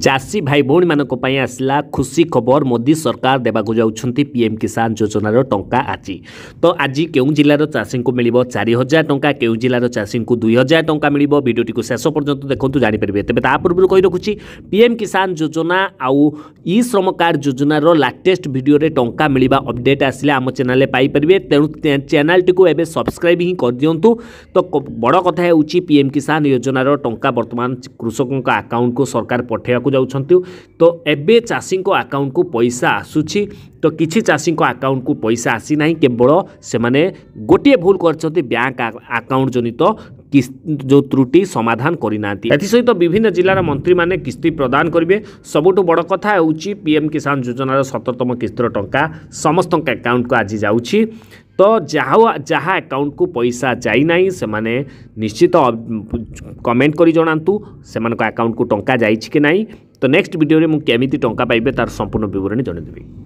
चाषी भाई भौणी मानक पई आसला खुशी खबर मोदी सरकार देवाक जाउछंती पीएम किसान योजनार टंका आज। तो आज केउं जिल्लार चाषी को मिलिबो 4000 टंका, केउं जिल्लार चाषी को 2000 टंका मिलिबो। वीडियोटी को शेष पर्यंत देखंतु जानि परिबे। तबे ता पूर्व कहि रखुची पीएम किसान योजना आउ ई श्रम कार्ड योजनार लेटेस्ट वीडियो रे टंका मिलिबा अपडेट आसिले आम चैनल रे पाई परिबे। तेणु चैनल टी को एबे सब्सक्राइब ही कर दियंतु। तो बड़ कथा हेउची पीएम किसान योजनार टंका वर्तमान कृषकों अकाउंट को सरकार पठेया जाउछंती। तो एबे चाषी को अकाउंट को पैसा आसुछि। तो किछि चाषी को अकाउंट को पैसा आसी नाही, केवल से माने गोटे भूल करछंती बैंक अकाउंट जनित जो त्रुटि समाधान करिना। एथि सहित विभिन्न जिलार मंत्री माने किस्ती प्रदान करिवे। सबुठु बड़ कथा हेउछि पीएम किसान योजनार 17तम किस्तर टंका समस्त अकाउंट को आज जाउछि। तो जहाँ अकाउंट को पैसा जाई नाही से माने निश्चित कमेंट करी जणांतु सेमानक अकाउंट को टंका जाइछि कि नाही। तो नेक्स्ट वीडियो रे मु केमिति टंका पाइबे तार संपूर्ण विवरण जणाइ देबी।